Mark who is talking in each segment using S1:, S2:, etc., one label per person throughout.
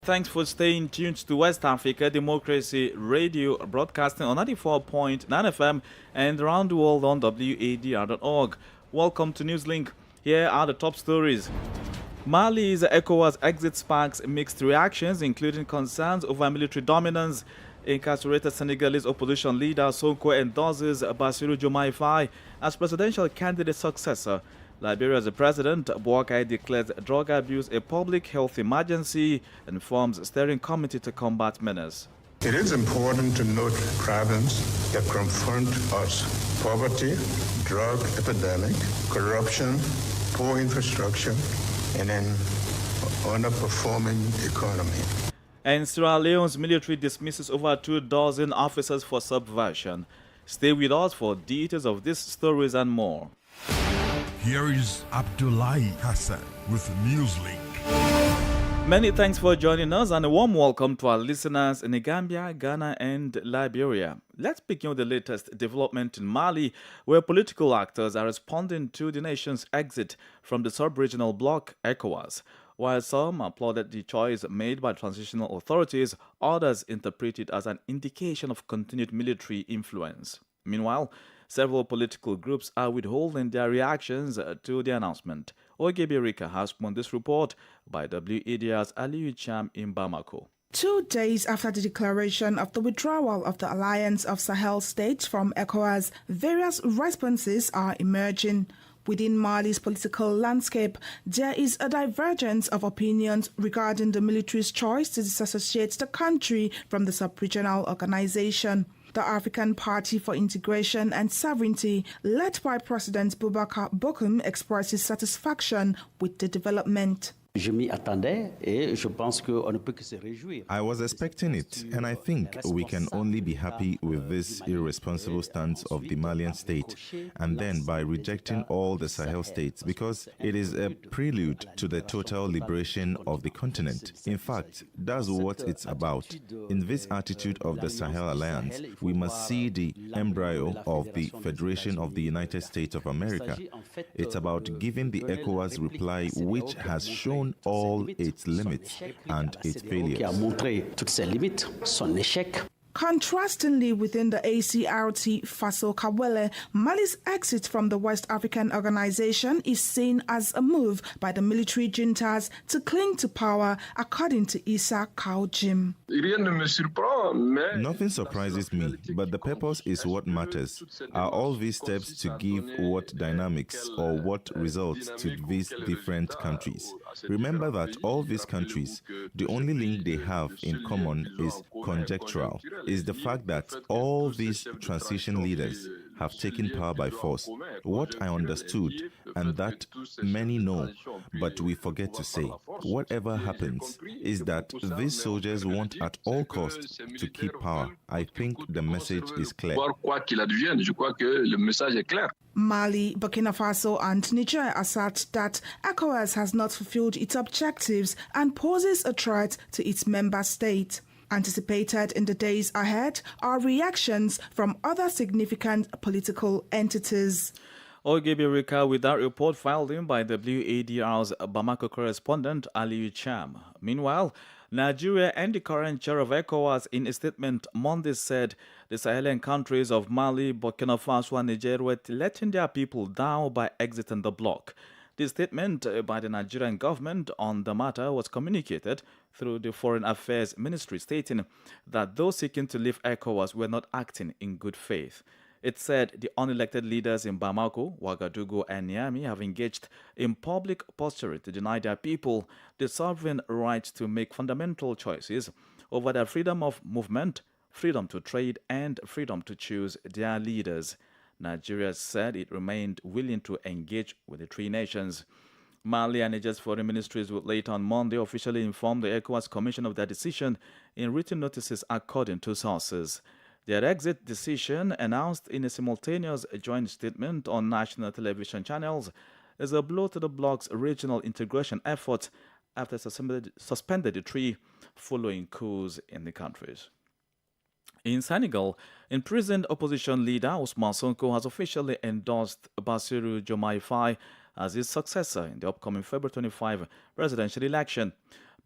S1: Thanks for staying tuned to West Africa Democracy Radio, broadcasting on 94.9 FM and around the world on WADR.org. Welcome to Newslink. Here are the top stories. Mali's ECOWAS exit sparks mixed reactions, including concerns over military dominance. Incarcerated Senegalese opposition leader Sonko endorses Bassirou Diomaye Faye as presidential candidate successor. Liberia's president, Boakai, declares drug abuse a public health emergency and forms steering committee to combat menace.
S2: It is important to note problems that confront us: poverty, drug epidemic, corruption, poor infrastructure, and an underperforming economy.
S1: And Sierra Leone's military dismisses over 24 officers for subversion. Stay with us for details of these stories and more.
S3: Here is Abdullahi Hassan with Newslink.
S1: Many thanks for joining us and a warm welcome to our listeners in Gambia, Ghana and Liberia. Let's begin with the latest development in Mali, where political actors are responding to the nation's exit from the sub-regional bloc ECOWAS. While some applauded the choice made by transitional authorities, others interpret it as an indication of continued military influence. Meanwhile, several political groups are withholding their reactions to the announcement. Ogebe Rika has won this report by WADR's Aliyu Cham in Bamako.
S4: 2 days after the declaration of the withdrawal of the Alliance of Sahel States from ECOWAS, various responses are emerging. Within Mali's political landscape, there is a divergence of opinions regarding the military's choice to disassociate the country from the sub-regional organization. The African Party for Integration and Sovereignty, led by President Boubacar Bokoum, expresses satisfaction with the development.
S5: I was expecting it, and I think we can only be happy with this irresponsible stance of the Malian state, and then by rejecting all the Sahel states, because it is a prelude to the total liberation of the continent. In fact, that's what it's about. In this attitude of the Sahel Alliance, we must see the embryo of the Federation of the United States of America. It's about giving the ECOWAS reply, which has shown all its limits and its failures.
S4: Contrastingly, within the ACRT Faso Kawele, Mali's exit from the West African organization is seen as a move by the military juntas to cling to power, according to Issa Kaujim.
S5: Nothing surprises me, but the purpose is what matters. Are all these steps to give what dynamics or what results to these different countries? Remember that all these countries, the only link they have in common is conjectural, is the fact that all these transition leaders have taken power by force. What I understood, and that many know, but we forget to say, whatever happens, is that these soldiers want at all costs to keep power. I think the message is clear.
S4: Mali, Burkina Faso and Niger assert that ECOWAS has not fulfilled its objectives and poses a threat to its member state. Anticipated in the days ahead are reactions from other significant political entities.
S1: Ogebe Rika with that report filed in by WADR's Bamako correspondent Aliyu Cham. Meanwhile, Nigeria and the current chair of ECOWAS in a statement Monday said the Sahelian countries of Mali, Burkina Faso and Niger were letting their people down by exiting the bloc. The statement by the Nigerian government on the matter was communicated through the Foreign Affairs Ministry, stating that those seeking to leave ECOWAS were not acting in good faith. It said the unelected leaders in Bamako, Ouagadougou and Niamey have engaged in public posturing to deny their people the sovereign right to make fundamental choices over their freedom of movement, freedom to trade and freedom to choose their leaders. Nigeria said it remained willing to engage with the three nations. Mali and Niger's foreign ministries would later on Monday officially inform the ECOWAS Commission of their decision in written notices, according to sources. Their exit decision, announced in a simultaneous joint statement on national television channels, is a blow to the bloc's regional integration efforts after suspended the three following coups in the countries. In Senegal, imprisoned opposition leader Ousmane Sonko has officially endorsed Bassirou Diomaye Faye as his successor in the upcoming February 25 presidential election.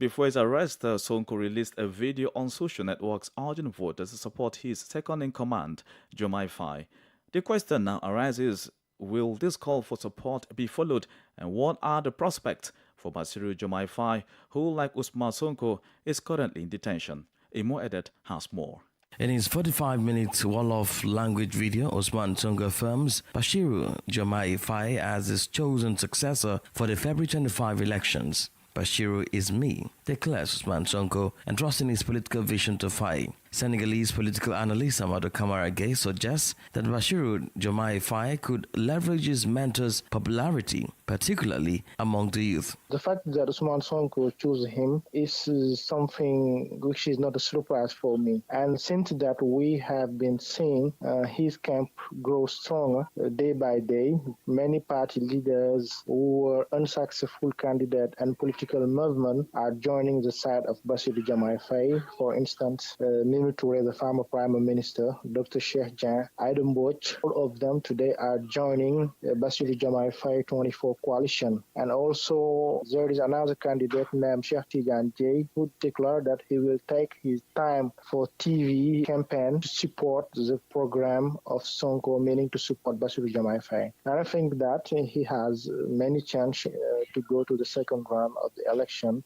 S1: Before his arrest, Sonko released a video on social networks urging voters to support his second-in-command, Jomai Faye. The question now arises, will this call for support be followed, and what are the prospects for Basiru Jomai Faye, who, like Usman Sonko, is currently in detention? Imo Edet has more.
S6: In his 45-minute Wolof language video, Usman Sonko affirms Basiru Jomai Faye as his chosen successor for the February 25 elections. Basiru is me, declares Usman Sonko, entrusting his political vision to Faye. Senegalese political analyst Amadou Kamara Gay suggests that Basiru Jomai Faye could leverage his mentor's popularity, particularly among the youth.
S7: The fact that Usman Sonko chose him is something which is not a surprise for me. And since that, we have been seeing his camp grow stronger day by day. Many party leaders who were unsuccessful candidates and political movement are joining the side of Basiru Jomai Faye. For instance, Toure, the former Prime Minister, Dr. Sheikh Jan, Aydin Mbodj, all of them today are joining Basiru Jomai Faye 24 coalition. And also, there is another candidate named Sheikh Tijan J, who declared that he will take his time for TV campaign to support the program of Sonko, meaning to support Basiru Jomai Faye. And I think that he has many chances to go to the second round of the election,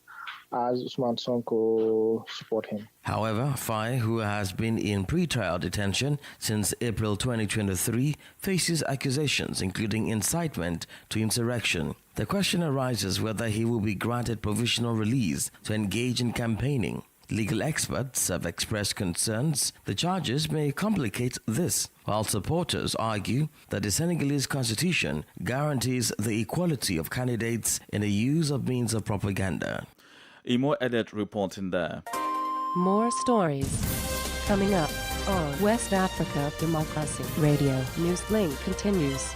S7: as Usman Sonko support him.
S6: However, Faye, who has been in pre-trial detention since April 2023, faces accusations including incitement to insurrection. The question arises whether he will be granted provisional release to engage in campaigning. Legal experts have expressed concerns the charges may complicate this, while supporters argue that the Senegalese constitution guarantees the equality of candidates in the use of means of propaganda.
S1: Imo Edet reporting there.
S8: More stories coming up on West Africa Democracy Radio. Newslink continues.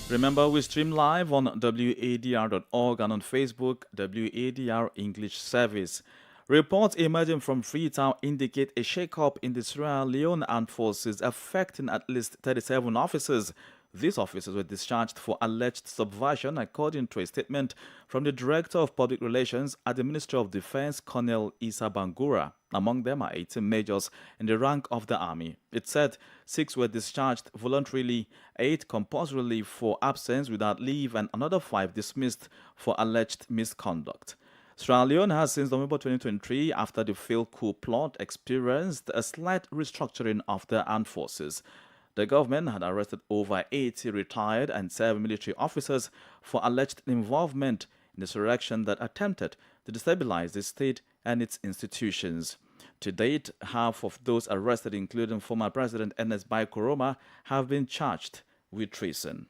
S1: Remember, we stream live on WADR.org and on Facebook, WADR English Service. Reports emerging from Freetown indicate a shake-up in the Sierra Leone armed forces affecting at least 37 officers. These officers were discharged for alleged subversion, according to a statement from the Director of Public Relations at the Ministry of Defense, Colonel Issa Bangura. Among them are 18 majors in the rank of the army. It said 6 were discharged voluntarily, 8 compulsorily for absence without leave, and another 5 dismissed for alleged misconduct. Sierra Leone has since November 2023, after the failed coup plot, experienced a slight restructuring of the armed forces. The government had arrested over 80 retired and 7 military officers for alleged involvement in the insurrection that attempted to destabilize the state and its institutions. To date, half of those arrested, including former President Ernest Bai Koroma, have been charged with treason.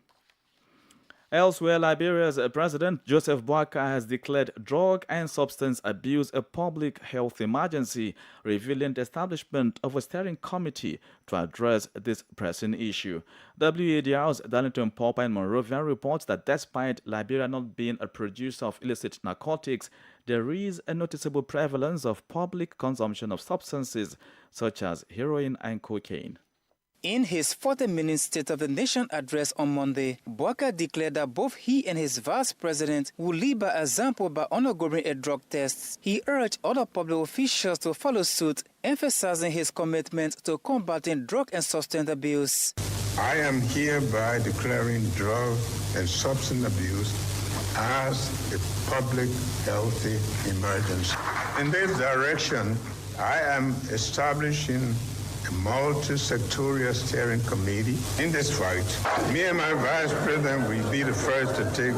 S1: Elsewhere, Liberia's President Joseph Boakai has declared drug and substance abuse a public health emergency, revealing the establishment of a steering committee to address this pressing issue. WADR's Darlington Popper and Monrovia reports that despite Liberia not being a producer of illicit narcotics, there is a noticeable prevalence of public consumption of substances such as heroin and cocaine.
S9: In his 40-minute State of the Nation address on Monday, Boakai declared that both he and his vice president will lead by example by undergoing a drug test. He urged other public officials to follow suit, emphasizing his commitment to combating drug and substance abuse.
S2: I am hereby declaring drug and substance abuse as a public health emergency. In this direction, I am establishing a multi-sectorial steering committee. In this fight, me and my vice president will be the first to take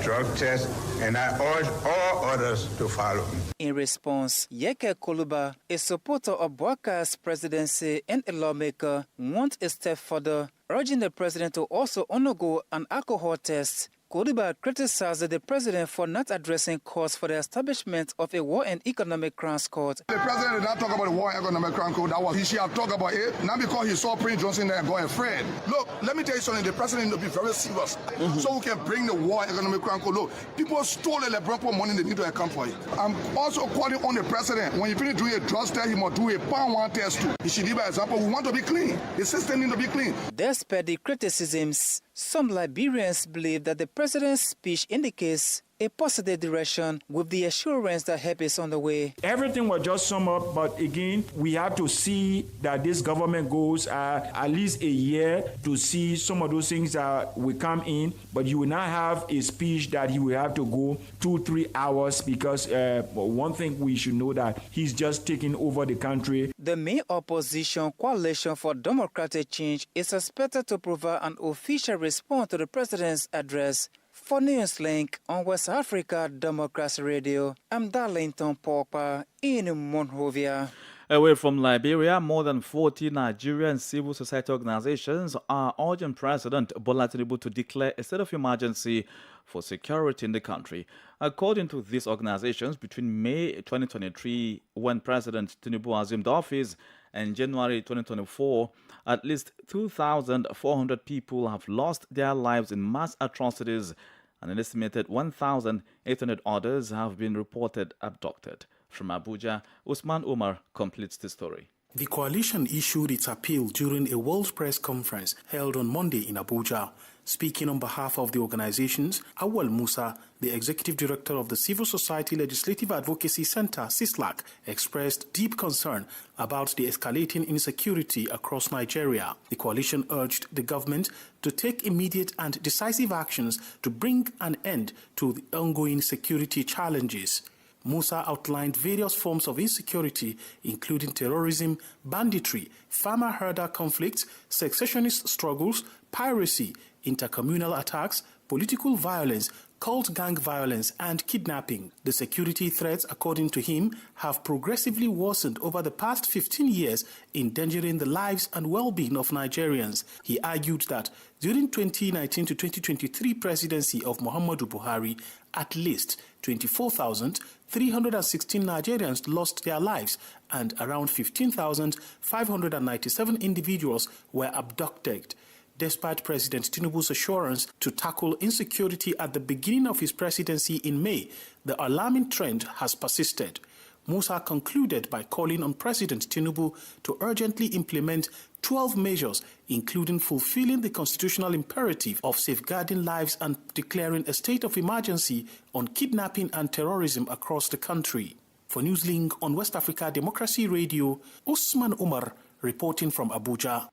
S2: drug tests, and I urge all others to follow me.
S9: In response, Yeke Koluba, a supporter of Boakai's presidency and a lawmaker, went a step further, urging the president to also undergo an alcohol test. Koluba criticized the president for not addressing calls for the establishment of a war and economic crimes court.
S10: The president did not talk about the war and economic crime court. He should have talked about it, not because he saw Prince Johnson there and got afraid. Look, let me tell you something. The president needs to be very serious so we can bring the war and economic crime court. Look, people stole the LeBron money, they need to account for it. I'm also calling on the president. When you finish doing a drug test, he must do a pound one test too. He should give an example. We want to be clean. The system needs to be clean.
S9: Despite the criticisms, some Liberians believe that the president's speech indicates a positive direction with the assurance that help is on the way.
S11: Everything was just summed up, but again, we have to see that this government goes at least a year to see some of those things that will come in, but you will not have a speech that he will have to go 2-3 hours because one thing we should know that he's just taking over the country.
S9: The main opposition Coalition for Democratic Change is expected to provide an official response to the president's address. For Newslink on West Africa Democracy Radio, I'm Darlington Popper in Monrovia.
S1: Away from Liberia, more than 40 Nigerian civil society organizations are urging President Bola Tinubu to declare a state of emergency for security in the country. According to these organizations, between May 2023, when President Tinubu assumed office, and January 2024, at least 2,400 people have lost their lives in mass atrocities, and an estimated 1,800 others have been reported abducted. From Abuja, Usman Umar completes the story.
S12: The coalition issued its appeal during a World Press Conference held on Monday in Abuja. Speaking on behalf of the organizations, Awal Musa, the executive director of the Civil Society Legislative Advocacy Center, CISLAC, expressed deep concern about the escalating insecurity across Nigeria. The coalition urged the government to take immediate and decisive actions to bring an end to the ongoing security challenges. Musa outlined various forms of insecurity, including terrorism, banditry, farmer-herder conflicts, secessionist struggles, piracy, intercommunal attacks, political violence, cult gang violence, and kidnapping. The security threats, according to him, have progressively worsened over the past 15 years, endangering the lives and well-being of Nigerians. He argued that during 2019 to 2023 presidency of Muhammadu Buhari, at least 24,316 Nigerians lost their lives and around 15,597 individuals were abducted. Despite President Tinubu's assurance to tackle insecurity at the beginning of his presidency in May, the alarming trend has persisted. Musa concluded by calling on President Tinubu to urgently implement 12 measures, including fulfilling the constitutional imperative of safeguarding lives and declaring a state of emergency on kidnapping and terrorism across the country. For Newslink on West Africa Democracy Radio, Usman Umar reporting from Abuja.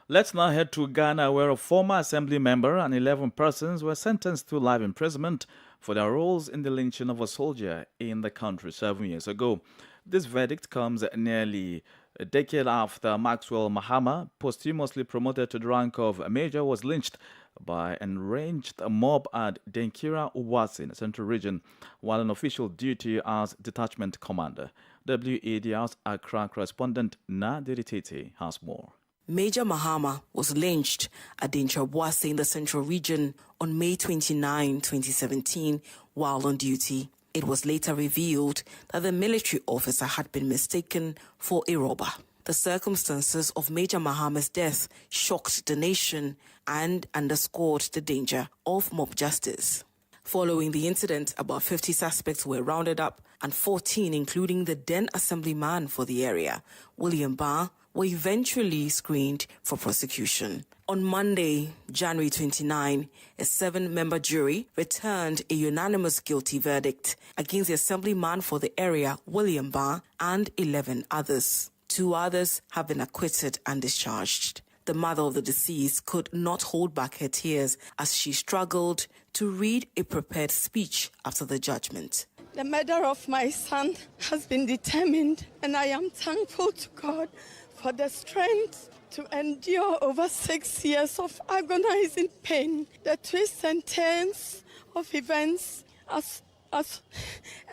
S1: Let's now head to Ghana, where a former assembly member and 11 persons were sentenced to life imprisonment for their roles in the lynching of a soldier in the country 7 years ago. This verdict comes nearly a decade after Maxwell Mahama, posthumously promoted to the rank of major, was lynched by an enraged mob at Denkira Uwasi in the Central Region while on official duty as detachment commander. WADR's Accra correspondent Nadiri Tete has more.
S13: Major Mahama was lynched at Denkira in the Central Region on May 29, 2017, while on duty. It was later revealed that the military officer had been mistaken for a robber. The circumstances of Major Mahama's death shocked the nation and underscored the danger of mob justice. Following the incident, about 50 suspects were rounded up, and 14, including the then assemblyman for the area, William Barr, were eventually screened for prosecution. On Monday, January 29, a 7-member jury returned a unanimous guilty verdict against the assemblyman for the area, William Barr, and 11 others. 2 others have been acquitted and discharged. The mother of the deceased could not hold back her tears as she struggled to read a prepared speech after the judgment.
S14: The murder of my son has been determined, and I am thankful to God for the strength to endure over 6 years of agonizing pain. The twists and turns of events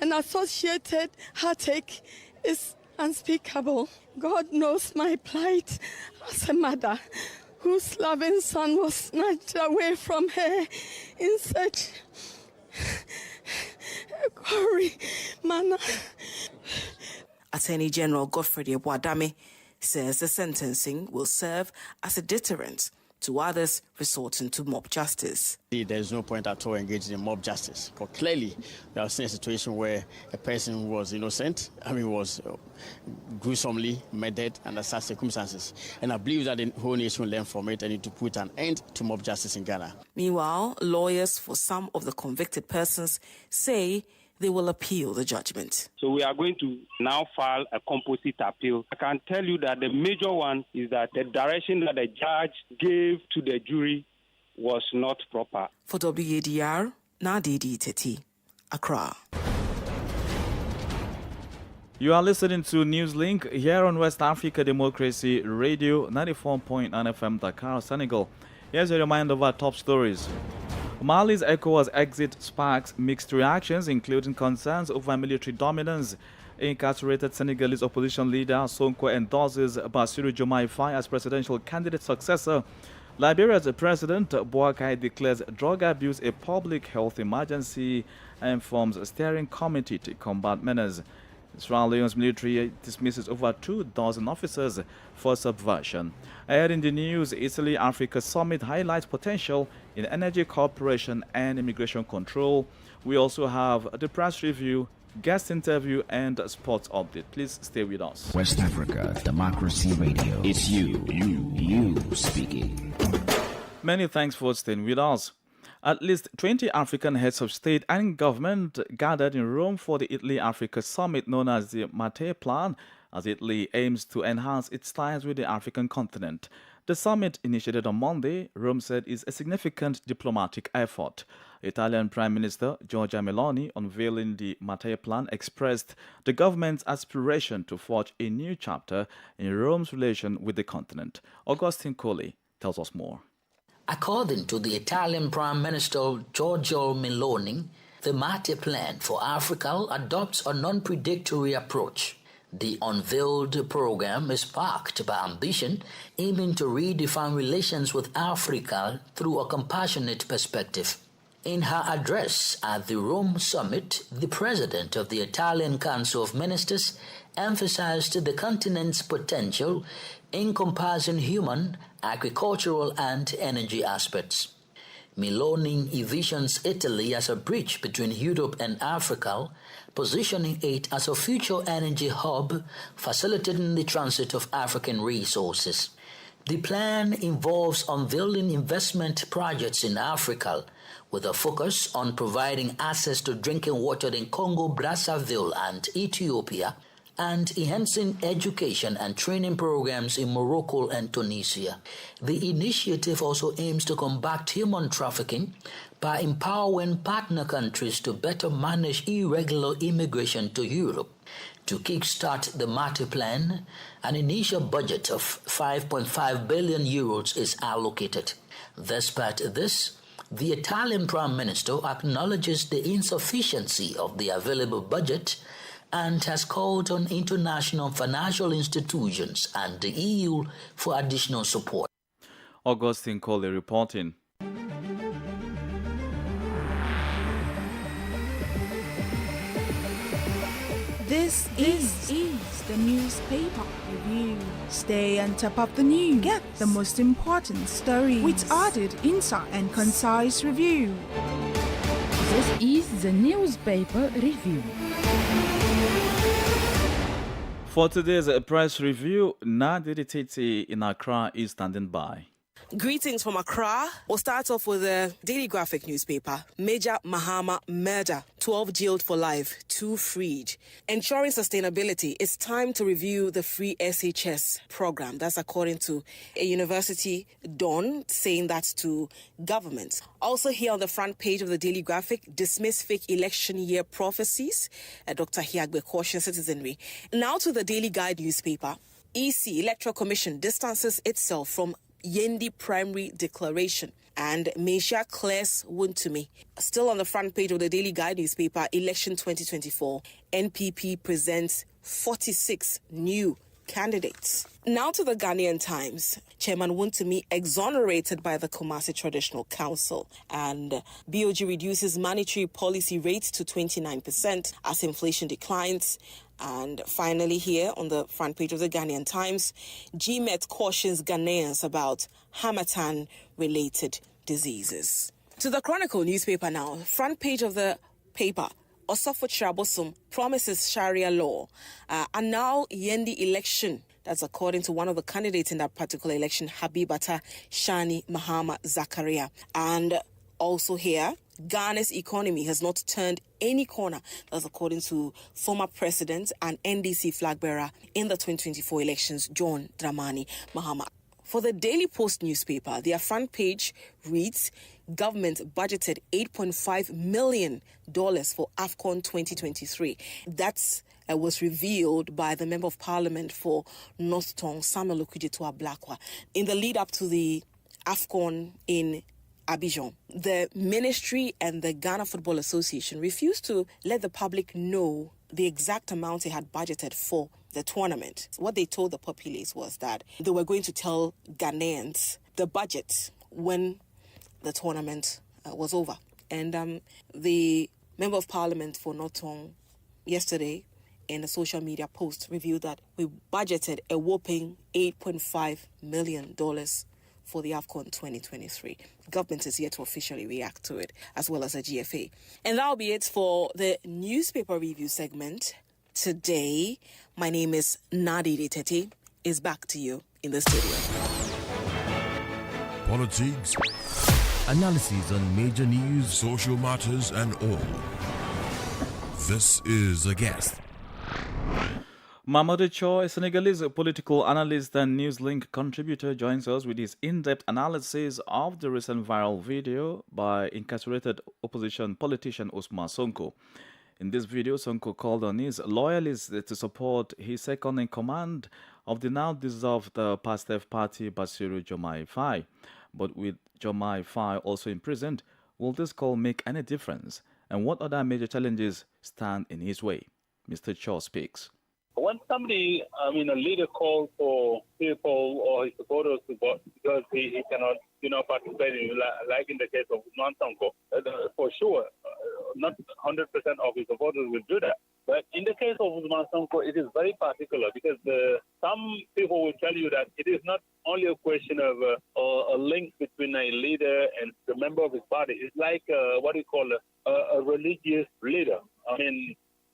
S14: and associated heartache is unspeakable. God knows my plight as a mother whose loving son was snatched away from her in such a gory manner.
S13: Attorney General Godfrey Wadame says the sentencing will serve as a deterrent to others resorting to mob justice.
S15: There's no point at all engaging in mob justice, because clearly we have seen a situation where a person who was innocent, was gruesomely murdered under such circumstances. And I believe that the whole nation will learn from it and need to put an end to mob justice in Ghana.
S13: Meanwhile, lawyers for some of the convicted persons say they will appeal the judgment.
S16: So we are going to now file a composite appeal. I can tell you that the major one is that the direction that the judge gave to the jury was not proper.
S13: For WADR, Nadidi Teti, Accra.
S1: You are listening to Newslink here on West Africa Democracy Radio, 94.9 FM, Dakar, Senegal. Here's a reminder of our top stories. Mali's ECOWAS exit sparks mixed reactions, including concerns over military dominance. Incarcerated Senegalese opposition leader Sonko endorses Bassirou Diomaye Faye as presidential candidate successor. Liberia's President Boakai declares drug abuse a public health emergency and forms a steering committee to combat menace. Sierra Leone's military dismisses over 24 officers for subversion. Ahead in the news, Italy-Africa Summit highlights potential in energy cooperation and immigration control. We also have the press review, guest interview, and sports update. Please stay with us.
S17: West Africa Democracy Radio. It's you speaking.
S1: Many thanks for staying with us. At least 20 African heads of state and government gathered in Rome for the Italy-Africa Summit known as the Mattei Plan, as Italy aims to enhance its ties with the African continent. The summit, initiated on Monday, Rome said is a significant diplomatic effort. Italian Prime Minister Giorgia Meloni, unveiling the Mattei Plan, expressed the government's aspiration to forge a new chapter in Rome's relation with the continent. Augustine Coley tells us more.
S18: According to the Italian Prime Minister Giorgia Meloni, the Mattei Plan for Africa adopts a non-predatory approach. The unveiled program is sparked by ambition, aiming to redefine relations with Africa through a compassionate perspective. In her address at the Rome Summit, the president of the Italian Council of Ministers emphasized the continent's potential, encompassing human, agricultural, and energy aspects. Meloni envisions Italy as a bridge between Europe and Africa, positioning it as a future energy hub, facilitating the transit of African resources. The plan involves unveiling investment projects in Africa, with a focus on providing access to drinking water in Congo, Brazzaville, and Ethiopia, and enhancing education and training programs in Morocco and Tunisia. The initiative also aims to combat human trafficking by empowering partner countries to better manage irregular immigration to Europe. To kickstart the Mattei Plan, an initial budget of 5.5 billion euros is allocated. Despite this, the Italian Prime Minister acknowledges the insufficiency of the available budget and has called on international financial institutions and the EU for additional support.
S1: Augustine Coley reporting.
S4: This is the newspaper review. Stay on top of the news. Get the most important stories with added insight and concise review.
S19: This is the newspaper review.
S1: For today's press review, Nadiri Titi in Accra is standing by.
S13: Greetings from Accra. We'll start off with the Daily Graphic newspaper. Major Mahama murder. 12 jailed for life, 2 freed. Ensuring sustainability, it's time to review the free SHS program. That's according to a university don saying that to government. Also here on the front page of the Daily Graphic, dismiss fake election year prophecies. Dr. Hiagbe cautions citizenry. Now to the Daily Guide newspaper. EC, Electoral Commission, distances itself from Yendi Primary Declaration, and Meisha Claire's wound to me. Still on the front page of the Daily Guide newspaper, Election 2024, NPP presents 46 new candidates. Now to the Ghanaian Times. Chairman Wontumi exonerated by the Kumasi Traditional Council, and BOG reduces monetary policy rate to 29% as inflation declines. And finally, here on the front page of the Ghanaian Times, GMET cautions Ghanaians about Hamatan-related diseases. To the Chronicle newspaper now, front page of the paper. Osofo Chirabosum promises Sharia law. And now Yendi election. That's according to one of the candidates in that particular election, Habibata Shani Mahama Zakaria. And also here, Ghana's economy has not turned any corner. That's according to former president and NDC flag bearer in the 2024 elections, John Dramani Mahama. For the Daily Post newspaper, their front page reads, government budgeted $8.5 million for AFCON 2023. That was revealed by the Member of Parliament for North Tongue, Samuel Okudzeto Ablakwa, in the lead up to the AFCON in Abidjan. The ministry and the Ghana Football Association refused to let the public know the exact amount they had budgeted for the tournament. What they told the populace was that they were going to tell Ghanaians the budget when the tournament was over. And the Member of Parliament for Norton yesterday in a social media post revealed that we budgeted a whopping $8.5 million for the AFCON 2023. Government is yet to officially react to it, as well as the GFA. And that'll be it for the newspaper review segment today. My name is Nadi Tete. Is back to you in the studio.
S3: Politics, analysis on major news, social matters, and all. This is A Guest.
S1: Mamadou Cho, a Senegalese political analyst and Newslink contributor, joins us with his in-depth analysis of the recent viral video by incarcerated opposition politician Ousmane Sonko. In this video, Sonko called on his loyalists to support his second-in-command of the now-dissolved PASTEF party, Bassirou Diomaye Faye. But with Diomaye Faye also imprisoned, will this call make any difference? And what other major challenges stand in his way? Mr. Cho speaks.
S20: When somebody, a leader calls for people or his supporters to vote because he cannot, participate in, like in the case of Ousmane Sonko, for sure, not 100% of his supporters will do that. But in the case of Ousmane Sonko, it is very particular because some people will tell you that it is not only a question of a link between a leader and the member of his party. It's like what you call a religious leader.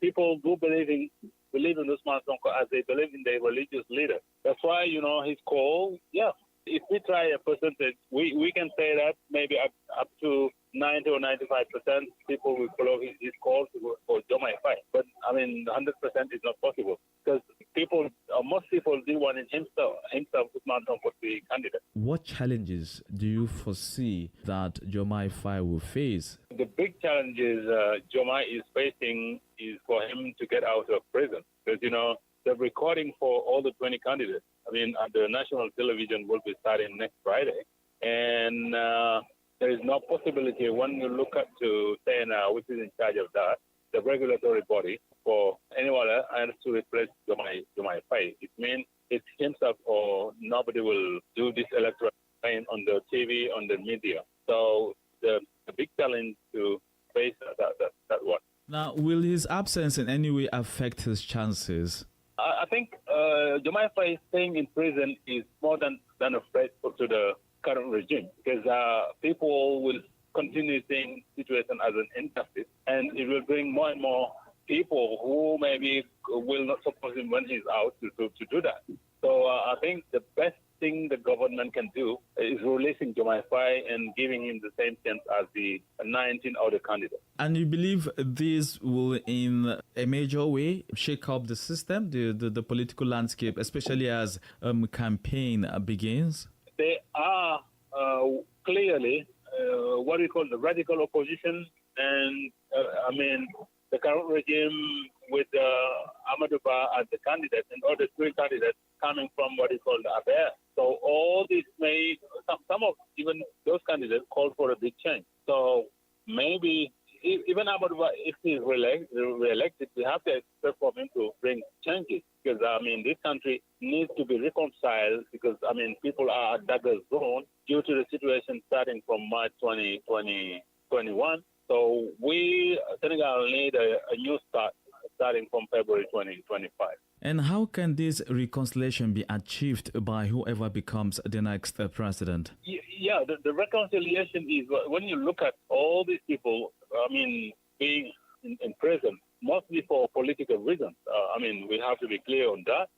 S20: People do believe in Ousmane Sonko as they believe in their religious leader. That's why, his call, if we try a percentage, we can say that maybe up to 90 or 95% people will follow his call for Diomaye Faye. But, 100% is not possible because most people do want himself Ousmane Sonko to be candidate.
S1: What challenges do you foresee that Diomaye Faye will face?
S20: The big challenges Diomaye is facing is for him to get out of prison. Because, the recording for all the 20 candidates, at the national television will be starting next Friday. And there is no possibility when you look at to SENA, which is in charge of that, the regulatory body, for anyone else to replace Diomaye Faye. It means it's himself or nobody will do this electoral campaign on the TV, on the media. So the big challenge to face that one.
S1: Now, will his absence in any way affect his chances?
S20: I think Diomaye Faye staying in prison is more than a threat to the current regime because people will continue seeing the situation as an injustice, and it will bring more and more people who maybe will not support him when he's out to do that. So I think the best thing the government can do is releasing Diomaye Faye and giving him the same chance as the 19 other candidates.
S1: And you believe this will, in a major way, shake up the system, the political landscape, especially as campaign begins?
S20: They are clearly what we call the radical opposition, and the current regime with Amadou Ba as the candidate and other three candidates coming from what is called the ABR. So all this may, some of even those candidates call for a big change. So maybe even Amadou Ba, if he is re-elected, we have to expect from him to bring changes. because, this country needs to be reconciled because, people are at Dakar zone due to the situation starting from March 2021. So Senegal need a new start starting from February 2025.
S1: And how can this reconciliation be achieved by whoever becomes the next president?
S20: Yeah, the reconciliation is when you look at all these people, being in prison, mostly for political reasons. We have to be clear on that.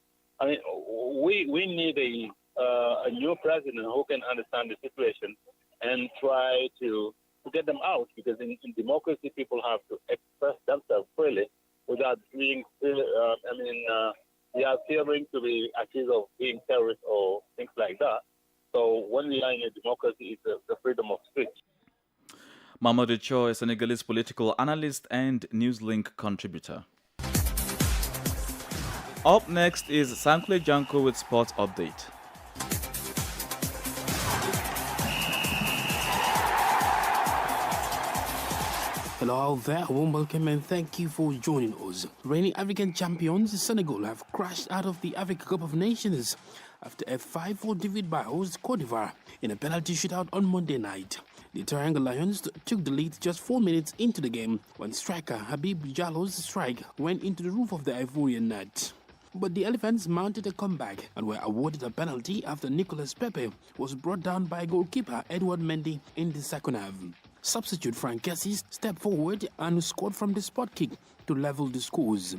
S20: We need a new president who can understand the situation and try to get them out, because in democracy, people have to express themselves freely without being, they are fearing to be accused of being terrorists or things like that. So when we are in a democracy, it's the freedom of speech.
S1: Mamadou Cho, a Senegalese political analyst and Newslink contributor. Up next is Sankle Janko with Sports Update.
S12: Hello out there, warm welcome and thank you for joining us. Reigning African champions Senegal have crashed out of the Africa Cup of Nations after a 5-4 defeat by host Cote d'Ivoire in a penalty shootout on Monday night. The Triangle Lions took the lead just 4 minutes into the game when striker Habib Diallo's strike went into the roof of the Ivorian net. But the Elephants mounted a comeback and were awarded a penalty after Nicolas Pepe was brought down by goalkeeper Edouard Mendy in the second half. Substitute Frank Kessie stepped forward and scored from the spot kick to level the scores.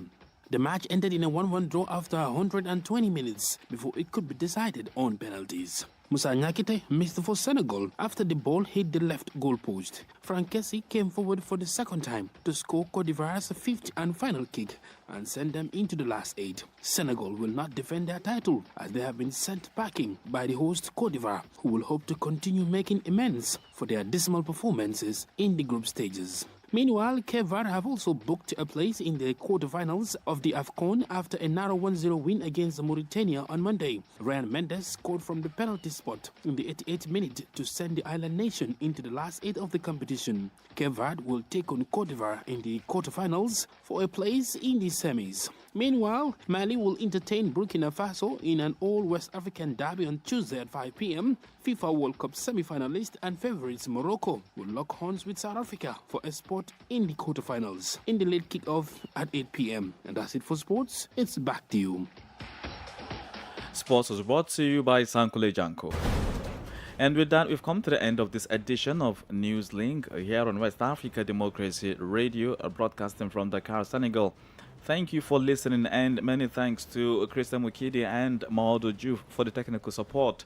S12: The match ended in a 1-1 draw after 120 minutes before it could be decided on penalties. Moussa Niakhaté missed for Senegal after the ball hit the left goal post. Frank Kessie came forward for the second time to score Cote d'Ivoire's fifth and final kick and send them into the last 8. Senegal will not defend their title as they have been sent packing by the host Cote d'Ivoire, who will hope to continue making amends for their dismal performances in the group stages. Meanwhile, Cape Verde have also booked a place in the quarterfinals of the AFCON after a narrow 1-0 win against Mauritania on Monday. Ryan Mendes scored from the penalty spot in the 88th minute to send the island nation into the last 8 of the competition. Cape Verde will take on Cote d'Ivoire in the quarterfinals for a place in the semis. Meanwhile, Mali will entertain Burkina Faso in an all-West African derby on Tuesday at 5 p.m. FIFA World Cup semi-finalist and favourites Morocco will lock horns with South Africa for a spot in the quarterfinals in the late kick-off at 8 p.m. And that's it for sports. It's back to you.
S1: Sports was brought to you by Sankle Janko. And with that, we've come to the end of this edition of Newslink here on West Africa Democracy Radio, broadcasting from Dakar, Senegal. Thank you for listening, and many thanks to Christian Mukidi and Maodo Diouf for the technical support.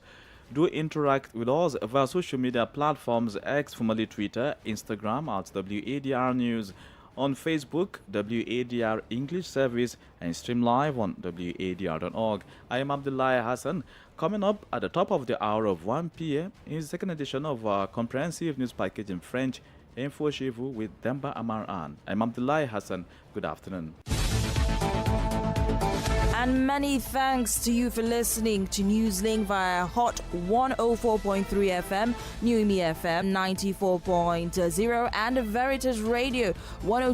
S1: Do interact with us via social media platforms, X, formerly Twitter, Instagram at WADR News, on Facebook, WADR English Service, and stream live on WADR.org. I am Abdullahi Hassan. Coming up at the top of the hour of 1 p.m. is the second edition of our comprehensive news package in French, Info Chez Vous with Demba Amaran. I'm Abdullahi Hassan. Good afternoon.
S21: And many thanks to you for listening to Newslink via Hot 104.3 FM, New Me FM 94.0, and Veritas Radio 102.